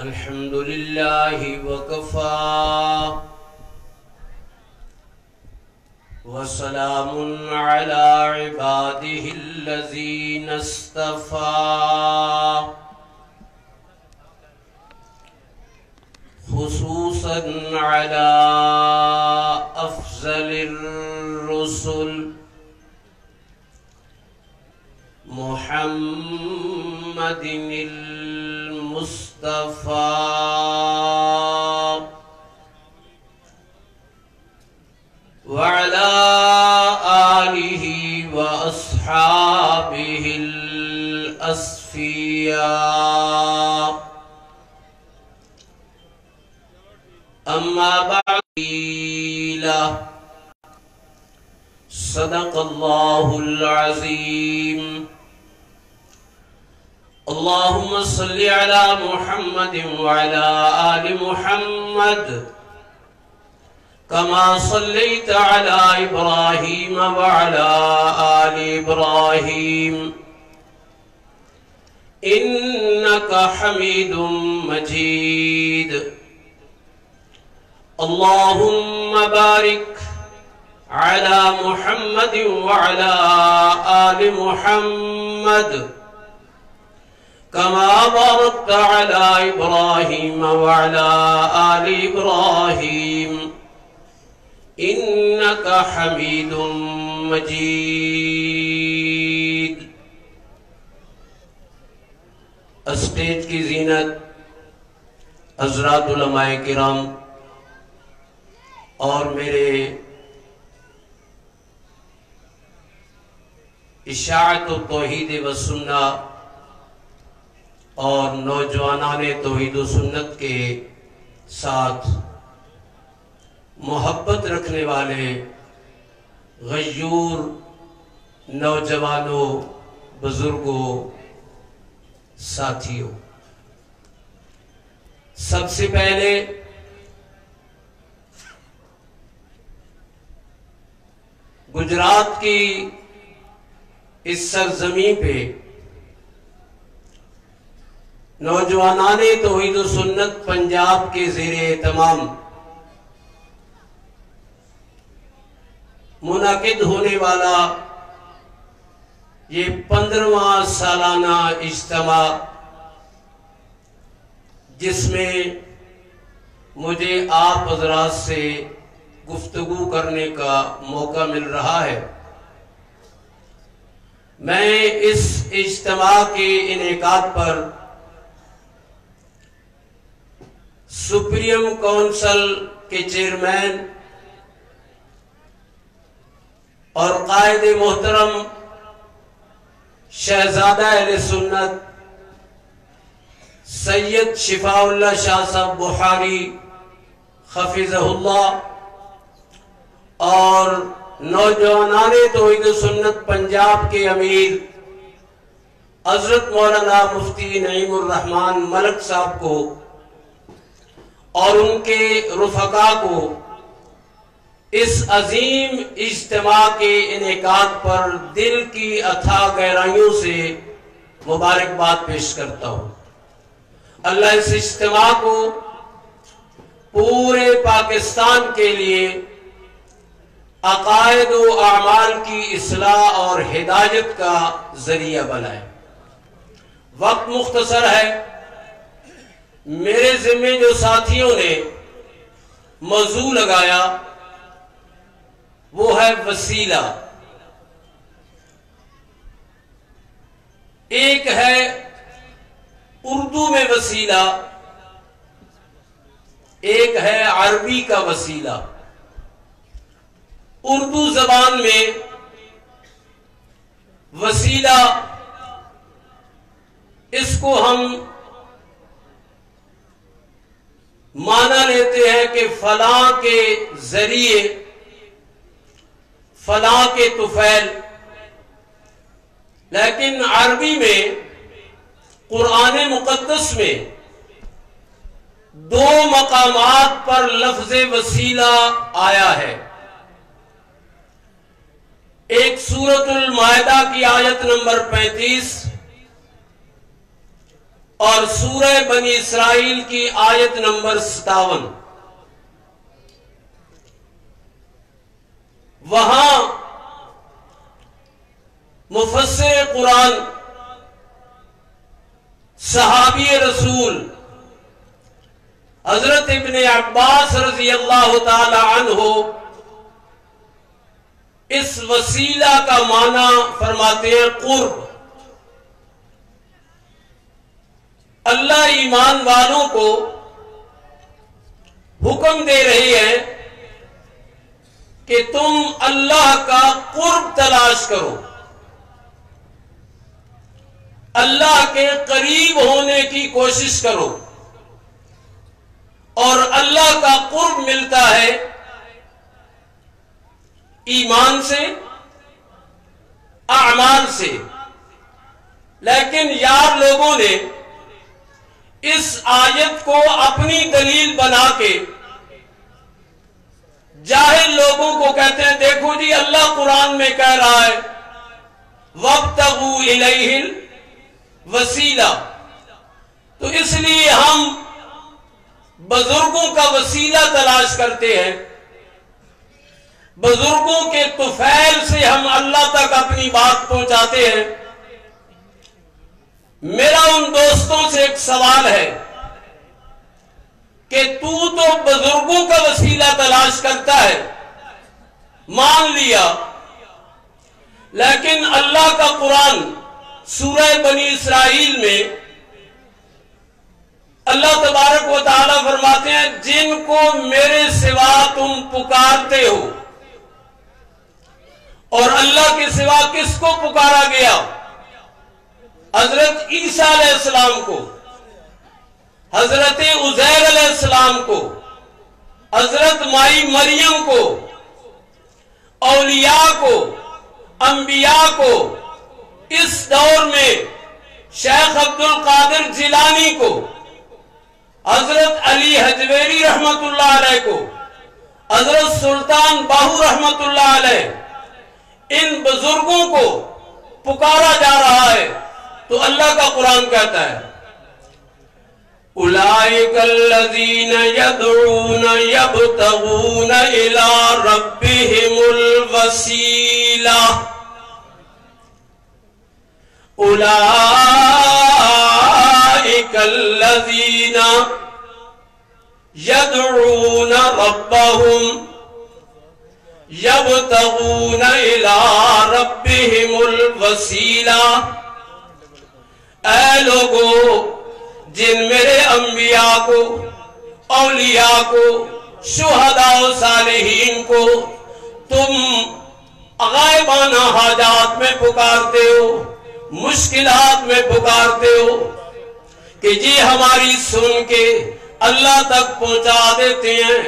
الحمد لله وكفى وسلام على عباده الذين اصطفى خصوصا على أفضل الرسل محمد المصطفى وعلى آله وأصحابه الأصفياء أما بعد صدق الله العظيم اللهم صل على محمد وعلى آل محمد كما صليت على إبراهيم وعلى آل إبراهيم إنك حميد مجيد اللهم بارك على محمد وعلى آل محمد كما باركت على إبراهيم وعلى آل إبراهيم إنك حميد مجيد اسٹیج کی زینت حضرات علماء کرام اور میرے اشاعت و توحید و سنہ اور نوجوانان توحید و سنت کے ساتھ محبت رکھنے والے غیور نوجوانوں بزرگوں ساتھیوں، سب سے پہلے گجرات کی اس سرزمین پہ نوجوانان توحید و سنت پنجاب کے زیر اہتمام منعقد ہونے والا یہ 15واں سالانہ اجتماع، جس میں مجھے آپ حضرات سے گفتگو کرنے کا موقع مل رہا ہے، میں اس اجتماع کے انعقاد پر سپریم کونسل کے چیئرمین اور قائد محترم شہزادہ اہل سنت سید شفاء اللہ شاہ صاحب بخاری حفظہ اللہ اور نوجوانان توحید و سنت پنجاب کے امیر حضرت مولانا مفتی نعیم الرحمن ملک صاحب کو اور ان کے رفقا کو اس عظیم اجتماع کے انعقاد پر دل کی اتھاہ گہرائیوں سے مبارکباد پیش کرتا ہوں۔ اللہ اس اجتماع کو پورے پاکستان کے لیے عقائد و اعمال کی اصلاح اور ہدایت کا ذریعہ بنائے۔ وقت مختصر ہے، میرے ذمہ جو ساتھیوں نے موضوع لگایا وہ ہے وسیلہ۔ ایک ہے اردو میں وسیلہ، ایک ہے عربی کا وسیلہ۔ اردو زبان میں وسیلہ اس کو ہم مانا لیتے ہیں کہ فلاں کے ذریعے، فلاں کے طفیل، لیکن عربی میں قرآن مقدس میں دو مقامات پر لفظ وسیلہ آیا ہے۔ ایک سورۃ المائدہ کی آیت نمبر 35 اور سورہ بنی اسرائیل کی آیت نمبر 57. وہاں مفسر قرآن صحابی رسول حضرت ابن عباس رضی اللہ تعالی عنہ اس وسیلہ کا معنی فرماتے ہیں قرب. اللہ ایمان والوں کو حکم دے رہی ہے کہ تم اللہ کا قرب تلاش کرو، اللہ کے قریب ہونے کی کوشش کرو. اور اللہ کا قرب ملتا ہے ایمان سے، اعمال سے. لیکن یار لوگوں نے اس آیت کو اپنی دلیل بنا کے جاہل لوگوں کو کہتے ہیں دیکھو جی اللہ قرآن میں کہہ رہا ہے وَابْتَغُوا إِلَيْهِ الْوَسِيلَةَ، تو اس لیے ہم بزرگوں کا وسیلہ تلاش کرتے ہیں، بزرگوں کے طفیل سے ہم اللہ تک اپنی بات پہنچاتے ہیں. میرا ان دوستوں سے ایک سوال ہے کہ تو بزرگوں کا وسیلہ تلاش کرتا ہے، مان لیا، لیکن اللہ کا قرآن سورہ بنی اسرائیل میں اللہ تبارک و تعالی فرماتے ہیں جن کو میرے سوا تم پکارتے ہو. اور اللہ کے سوا کس کو پکارا گیا؟ حضرت عیسیٰ علیہ السلام کو، حضرت عزیر علیہ السلام کو، حضرت مائی مریم کو، اولیاء کو، انبیاء کو، اس دور میں شیخ عبد القادر جیلانی کو، حضرت علی حجویری رحمت اللہ علیہ کو، حضرت سلطان باہو رحمت اللہ علیہ، ان بزرگوں کو پکارا جا رہا ہے. تو اللہ کا قرآن کہتا ہے اولئک الذین یدعون یبتغون الی ربہم الوسیلہ، اولئک الذین یدعون ربہم یبتغون الی ربہم الوسیلہ. اے لوگو جن میرے انبیاء کو، اولیاء کو، شہداء و صالحین کو تم غائبانہ حاجات میں پکارتے ہو، مشکلات میں پکارتے ہو کہ جی ہماری سن کے اللہ تک پہنچا دیتے ہیں،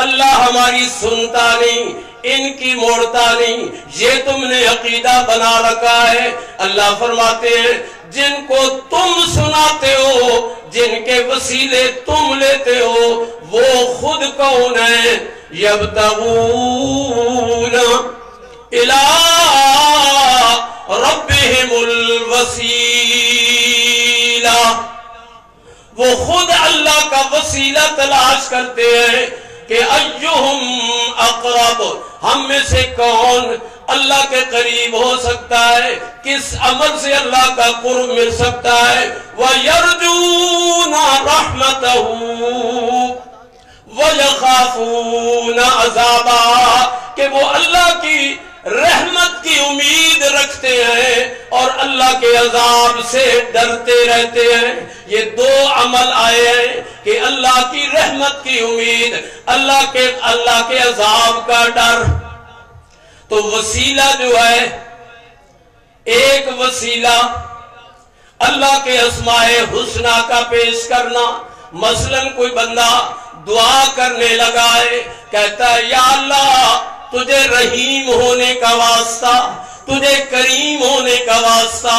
اللہ ہماری سنتا نہیں، ان کی موڑتا نہیں، یہ تم نے عقیدہ بنا رکھا ہے. اللہ فرماتے ہیں جن کو تم سناتے ہو، جن کے وسیلے تم لیتے ہو، وہ خود کون ہیں؟ یبتغون الی ربہم الوسیلہ، وہ خود اللہ کا وسیلہ تلاش کرتے ہیں کہ ایہم اقرب، ہم میں سے کون اللہ کے قریب ہو سکتا ہے، کس عمل سے اللہ کا قرب مل سکتا ہے. وَيَرْجُونَ رَحْمَتَهُ وَيَخَافُونَ عَذَابَهُ، کہ وہ اللہ کی رحمت کی امید رکھتے ہیں اور اللہ کے عذاب سے ڈرتے رہتے ہیں. یہ دو عمل آئے ہیں کہ اللہ کی رحمت کی امید، اللہ کے عذاب کا ڈر. تو وسیلہ جو ہے، ایک وسیلہ اللہ کے اسماء حسنہ کا پیش کرنا. مثلا کوئی بندہ دعا کرنے لگا ہے، کہتا ہے یا اللہ تجھے رحیم ہونے کا واسطہ، تجھے کریم ہونے کا واسطہ،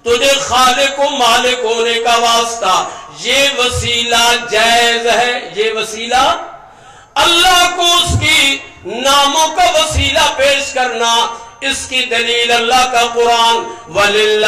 تجھے خالق و مالک ہونے کا واسطہ. یہ وسیلہ جائز ہے. یہ وسیلہ اللہ کو اس کی ناموں کا وسیلہ پیش کرنا، اس کی دلیل اللہ کا قرآن وَلِلَّهِ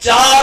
4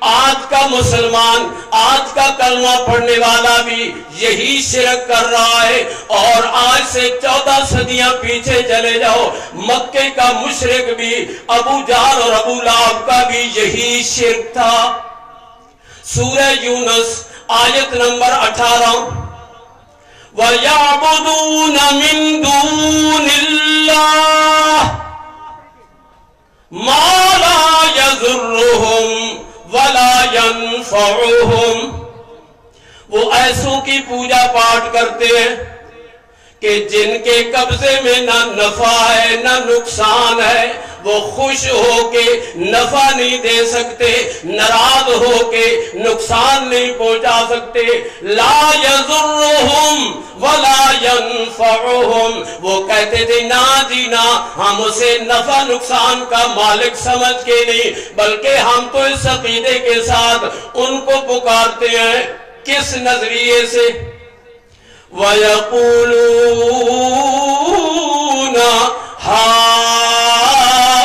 آج کا مسلمان، آج کا کلمہ پڑھنے والا بھی یہی شرک کر رہا ہے، اور آج سے 14 صدیاں پیچھے چلے جاؤ، مکے کا مشرک بھی، ابو جہل اور ابو لہب کا بھی یہی شرک تھا۔ سورہ یونس آیت نمبر 18، وَيَعْبُدُونَ مِن دُونِ اللَّهِ مَا لَا يَضُرُّهُمْ وَلَا يَنفَعُهُمْ۔ وہ ایسوں کی پوجا پاٹ کرتے ہیں کہ جن کے قبضے میں نہ نفع ہے نہ نقصان ہے، وہ خوش ہو کے نفع نہیں دے سکتے، ناراض ہو کے نقصان نہیں پہنچا سکتے۔ لا یضرہم ولا ینفعہم، وہ کہتے تھے نا جی نا، ہم اسے نفع نقصان کا مالک سمجھ کے نہیں، بلکہ ہم تو اس عقیدے کے ساتھ ان کو پکارتے ہیں۔ کس نظریے سے؟ وَيَقُولُونَ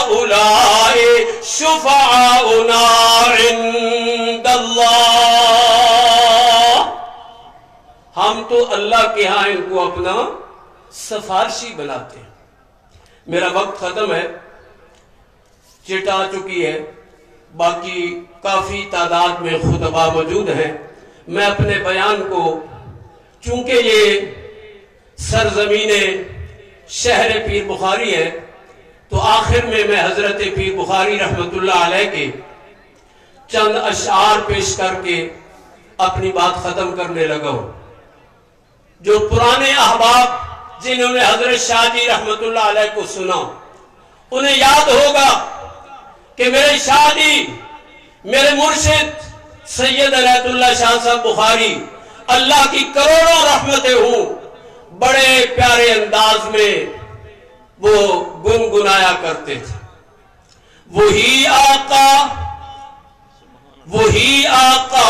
هَؤُلَاءِ شُفَعَاؤُنَا عِندَ اللَّهِ، ہم تو اللہ کے ہاں ان کو اپنا سفارشی بناتے ہیں۔ میرا وقت ختم ہے، چٹ آ چکی ہے، باقی کافی تعداد میں خطبہ موجود ہیں۔ میں اپنے بیان کو، چونکہ یہ سرزمین شہر پیر بخاری ہے، تو آخر میں حضرت پیر بخاری رحمت اللہ علیہ کے چند اشعار پیش کر کے اپنی بات ختم کرنے لگا ہوں۔ جو پرانے احباب جنہوں نے حضرت شاہ جی رحمت اللہ علیہ کو سنا، انہیں یاد ہوگا کہ میرے شاہ جی، میرے مرشد سید عنایت اللہ شاہ صاحب بخاری، اللہ کی کروڑوں رحمتیں ہوں، بڑے پیارے انداز میں وہ گنگنایا کرتے تھے۔ وہی آقا، وہی آقا،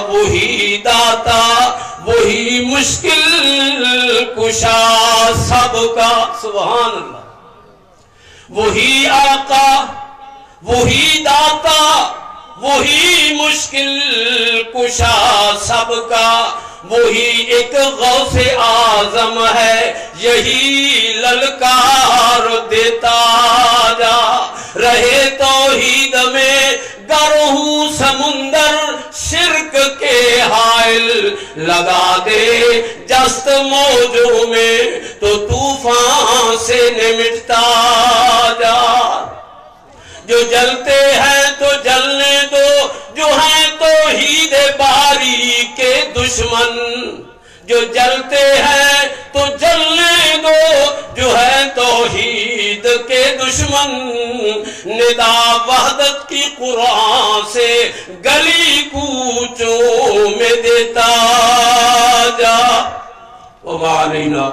وہی داتا، وہی مشکل کشا سب کا، سبحان اللہ۔ وہی آقا، وہی داتا، وہی مشکل کشا سب کا، وہی ایک غوث اعظم ہے، یہی للکار دیتا جا۔ رہے توحید میں گر ہوں سمندر، شرک کے حائل لگا دے جست موجوں میں، تو طوفان سے نمٹتا جا۔ جو جلتے ہیں تو جلنے دو، جو ہیں توحید باری کے دشمن، جو جلتے ہیں تو جلنے دو، جو ہیں توحید کے دشمن۔ ندا وحدت کی قرآن سے گلی کوچوں میں دیتا جا۔ وما علینا